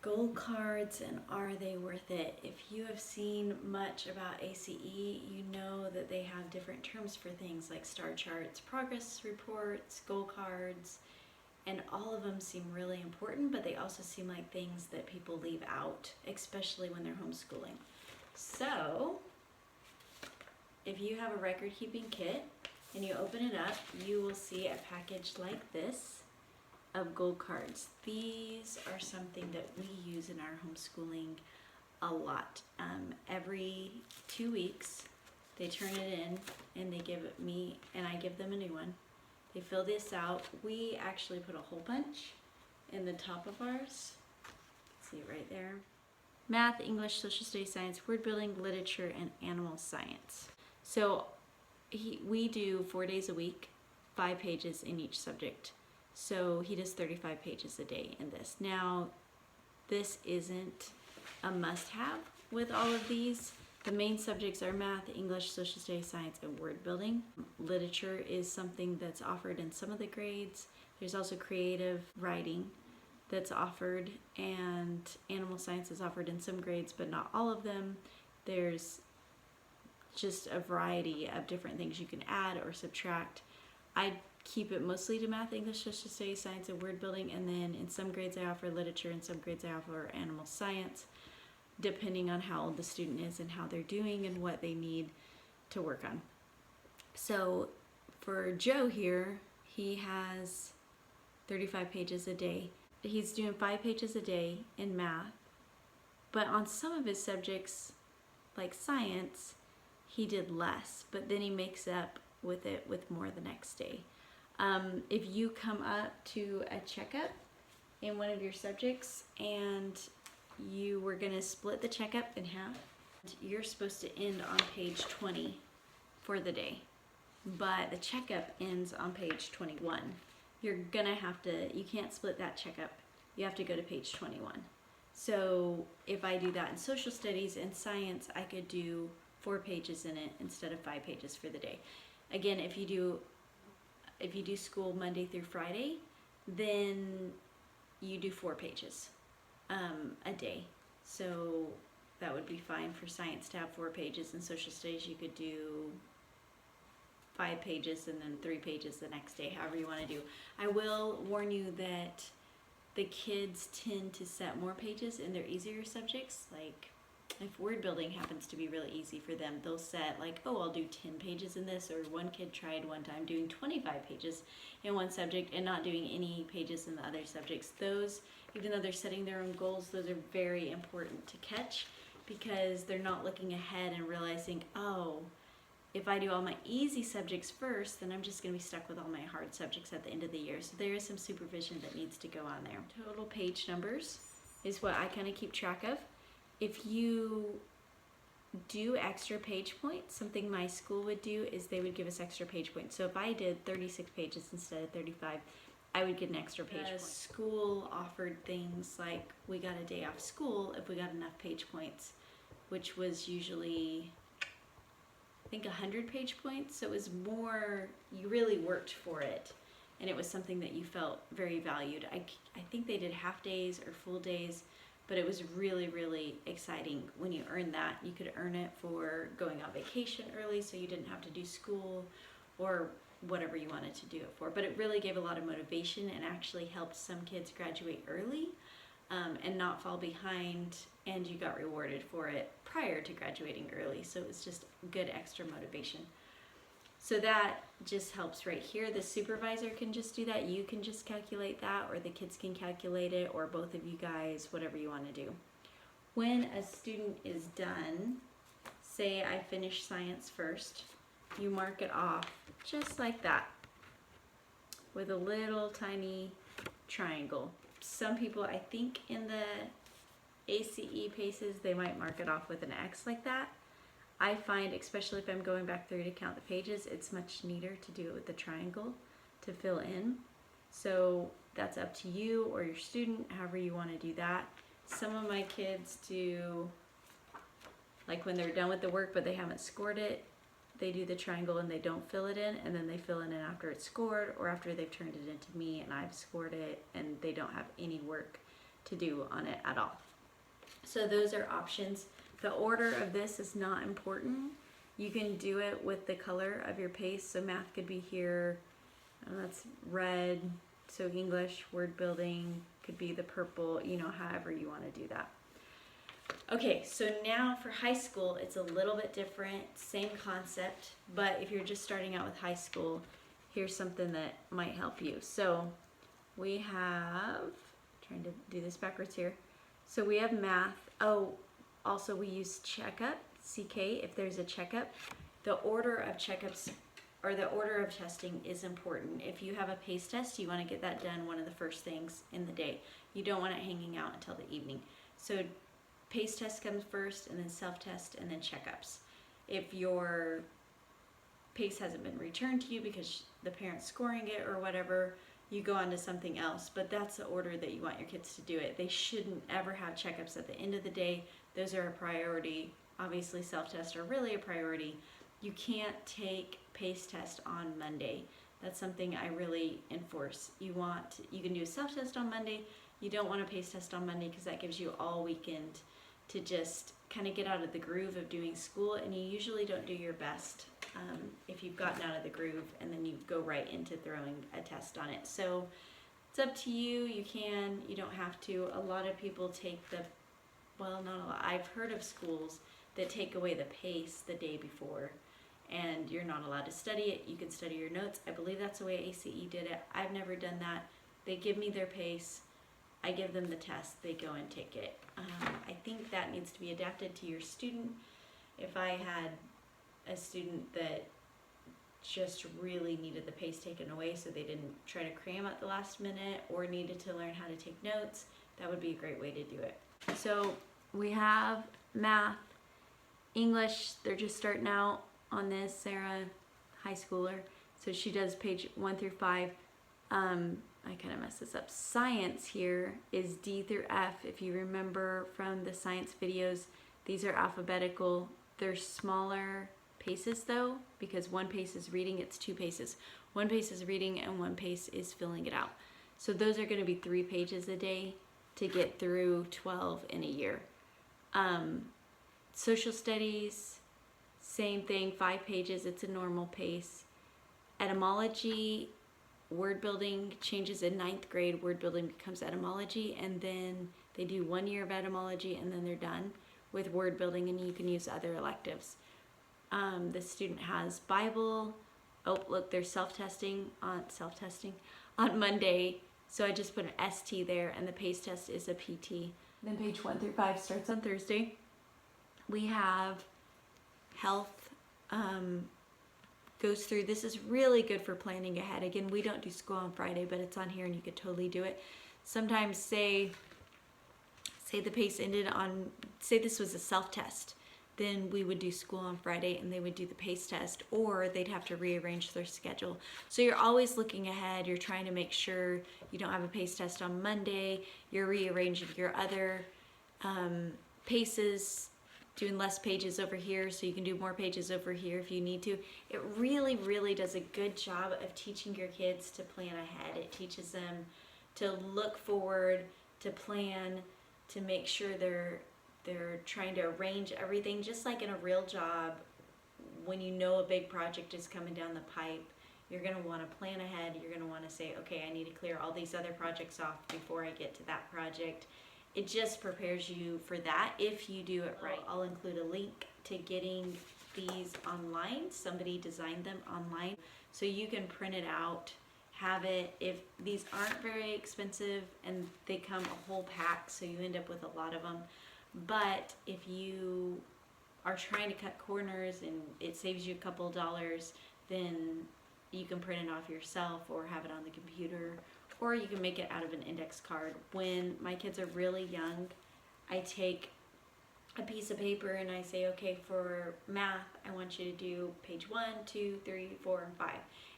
Gold cards, and are they worth it? If you have seen much about ACE, you know that they have different terms for things like star charts, progress reports, gold cards, and all of them seem really important, but they also seem like things that people leave out, especially when they're homeschooling. So, if you have a record keeping kit and you open it up, you will see a package like this of gold cards. These are something that we use in our homeschooling a lot. Every 2 weeks, they turn it in and they give it me, and I give them a new one. They fill this out. We actually put a hole punch in the top of ours. See it right there. Math, English, social studies, science, word building, literature, and animal science. So we do 4 days a week, 5 pages in each subject. So he does 35 pages a day in this. Now, this isn't a must-have with all of these. The main subjects are math, English, social studies, science, and word building. Literature is something that's offered in some of the grades. There's also creative writing that's offered, and animal science is offered in some grades, but not all of them. There's just a variety of different things you can add or subtract. I keep it mostly to math, English, social studies, science, and word building, and then in some grades I offer literature, in some grades I offer animal science, depending on how old the student is and how they're doing and what they need to work on. So for Joe here, he has 35 pages a day. He's doing 5 pages a day in math, but on some of his subjects, like science, he did less, but then he makes up with it with more the next day. If you come up to a checkup in one of your subjects and you were gonna split the checkup in half, you're supposed to end on page 20 for the day, but the checkup ends on page 21. You're gonna have to, you can't split that checkup. You have to go to page 21. So if I do that in social studies and science, I could do 4 pages in it instead of 5 pages for the day. Again, if you do school Monday through Friday, then you do 4 pages a day. So that would be fine for science to have 4 pages. In social studies, you could do 5 pages and then 3 pages the next day, however you want to do. I will warn you that the kids tend to set more pages in their easier subjects. Like if word building happens to be really easy for them, they'll set like, oh, I'll do 10 pages in this, or one kid tried one time doing 25 pages in one subject and not doing any pages in the other subjects. Those, even though they're setting their own goals, those are very important to catch, because they're not looking ahead and realizing, oh, if I do all my easy subjects first, then I'm just going to be stuck with all my hard subjects at the end of the year. So there is some supervision that needs to go on there. Total page numbers is what I kind of keep track of. If you do extra page points, something my school would do is they would give us extra page points. So if I did 36 pages instead of 35, I would get an extra page point. School offered things like we got a day off school if we got enough page points, which was usually, I think, 100 page points. So it was more, you really worked for it, and it was something that you felt very valued. I think they did half days or full days, but it was really, really exciting when you earned that. You could earn it for going on vacation early so you didn't have to do school or whatever you wanted to do it for. But it really gave a lot of motivation and actually helped some kids graduate early and not fall behind, and you got rewarded for it prior to graduating early. So it was just good extra motivation. So that just helps right here. The supervisor can just do that. You can just calculate that, or the kids can calculate it, or both of you guys, whatever you want to do. When a student is done, say I finish science first, you mark it off just like that with a little tiny triangle. Some people, I think in the ACE PACES, they might mark it off with an X like that. I find, especially if I'm going back through to count the pages, it's much neater to do it with the triangle to fill in. So that's up to you or your student, however you want to do that. Some of my kids do, like when they're done with the work but they haven't scored it, they do the triangle and they don't fill it in, and then they fill it in after it's scored or after they've turned it into me and I've scored it and they don't have any work to do on it at all. So those are options. The order of this is not important. You can do it with the color of your paste. So math could be here, that's red. So English, word building could be the purple, you know, however you want to do that. Okay, so now for high school, it's a little bit different, same concept, but if you're just starting out with high school, here's something that might help you. So we have, trying to do this backwards here. So we have math. Oh, also we use checkup, CK, if there's a checkup. The order of checkups or the order of testing is important. If you have a PACE test, you want to get that done one of the first things in the day. You don't want it hanging out until the evening. So PACE test comes first, and then self-test, and then checkups. If your PACE hasn't been returned to you because the parent's scoring it or whatever, you go on to something else. But that's the order that you want your kids to do it. They shouldn't ever have checkups at the end of the day. Those are a priority. Obviously, self-tests are really a priority. You can't take PACE test on Monday. That's something I really enforce. You can do a self-test on Monday. You don't want a PACE test on Monday because that gives you all weekend to just kind of get out of the groove of doing school, and you usually don't do your best if you've gotten out of the groove and then you go right into throwing a test on it. So it's up to you. You can, you don't have to. A lot of people take well, not a lot. I've heard of schools that take away the PACE the day before, and you're not allowed to study it. You can study your notes. I believe that's the way ACE did it. I've never done that. They give me their PACE. I give them the test. They go and take it. I think that needs to be adapted to your student. If I had a student that just really needed the PACE taken away so they didn't try to cram at the last minute or needed to learn how to take notes, that would be a great way to do it. So we have math, English, they're just starting out on this. Sarah, high schooler, so she does page 1 through 5. I kind of messed this up. Science here is D through F. If you remember from the science videos, these are alphabetical. They're smaller paces though, because one pace is reading, it's 2 paces. One pace is reading and one pace is filling it out. So those are going to be 3 pages a day to get through 12 in a year. Social studies, same thing, 5 pages, it's a normal pace. Etymology, word building changes in 9th grade. Word building becomes etymology, and then they do 1 year of etymology, and then they're done with word building, and you can use other electives. The student has Bible. Oh, look, there's self-testing on Monday, so I just put an ST there, and the PACE test is a PT. Then page 1 through 5 starts on Thursday. We have health. Goes through, this is really good for planning ahead. Again, we don't do school on Friday, but it's on here and you could totally do it. Sometimes say the PACE ended on, say this was a self-test, then we would do school on Friday and they would do the PACE test, or they'd have to rearrange their schedule. So you're always looking ahead. You're trying to make sure you don't have a PACE test on Monday. You're rearranging your other PACEs, doing less pages over here so you can do more pages over here if you need to. It really, really does a good job of teaching your kids to plan ahead. It teaches them to look forward, to plan, to make sure they're trying to arrange everything, just like in a real job. When you know a big project is coming down the pipe, you're going to want to plan ahead. You're going to want to say, okay, I need to clear all these other projects off before I get to that project. It just prepares you for that if you do it right. I'll include a link to getting these online. Somebody designed them online, so you can print it out, have it. If these aren't very expensive and they come a whole pack, so you end up with a lot of them. But if you are trying to cut corners and it saves you a couple dollars, then you can print it off yourself or have it on the computer, or you can make it out of an index card. When my kids are really young, I take a piece of paper and I say, okay, for math, I want you to do page 1, 2, 3, 4, and 5.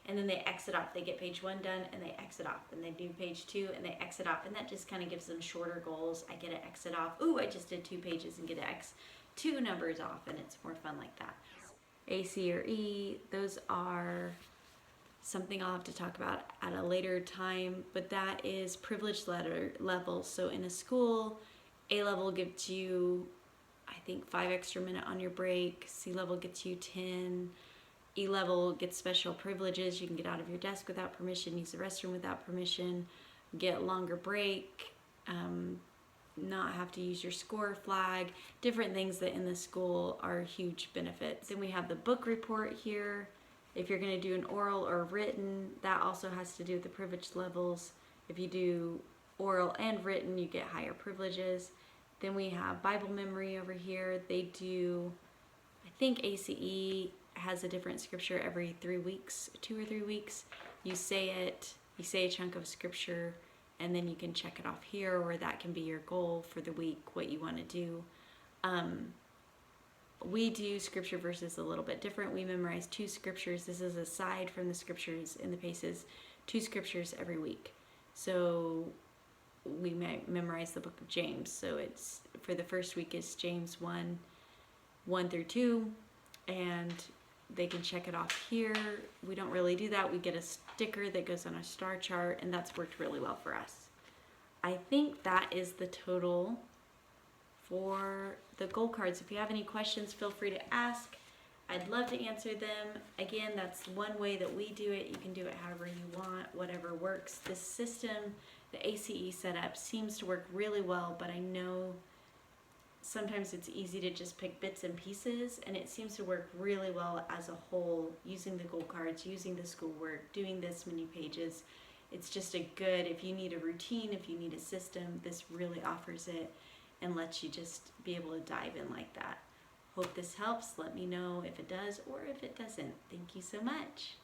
And then they exit off. They get page 1 done and they exit off. And they do page 2 and they exit off. And that just kind of gives them shorter goals. I get to exit off. Ooh, I just did 2 pages and get to X2 numbers off. And it's more fun like that. AC or E, those are something I'll have to talk about at a later time, but that is privilege letter levels. So in a school, A level gives you, I think, 5 extra minutes on your break. C level gets you 10. E level gets special privileges. You can get out of your desk without permission, use the restroom without permission, get longer break, not have to use your score flag, different things that in the school are huge benefits. Then we have the book report here. If you're going to do an oral or written, that also has to do with the privilege levels. If you do oral and written, you get higher privileges. Then we have Bible memory over here. They do, I think ACE has a different scripture every 3 weeks, 2 or 3 weeks. You say it, you say a chunk of scripture, and then you can check it off here, or that can be your goal for the week, what you want to do. We do scripture verses a little bit different. We memorize 2 scriptures. This is aside from the scriptures in the paces, 2 scriptures every week. So we memorize the book of James. So it's, for the first week is James 1 through 2, and they can check it off here. We don't really do that. We get a sticker that goes on a star chart, and that's worked really well for us. I think that is the total for the goal cards. If you have any questions, feel free to ask. I'd love to answer them. Again, that's one way that we do it. You can do it however you want, whatever works. This system, the ACE setup, seems to work really well, but I know sometimes it's easy to just pick bits and pieces, and it seems to work really well as a whole, using the goal cards, using the schoolwork, doing this many pages. It's just a good, if you need a routine, if you need a system, this really offers it and lets you just be able to dive in like that. Hope this helps. Let me know if it does or if it doesn't. Thank you so much.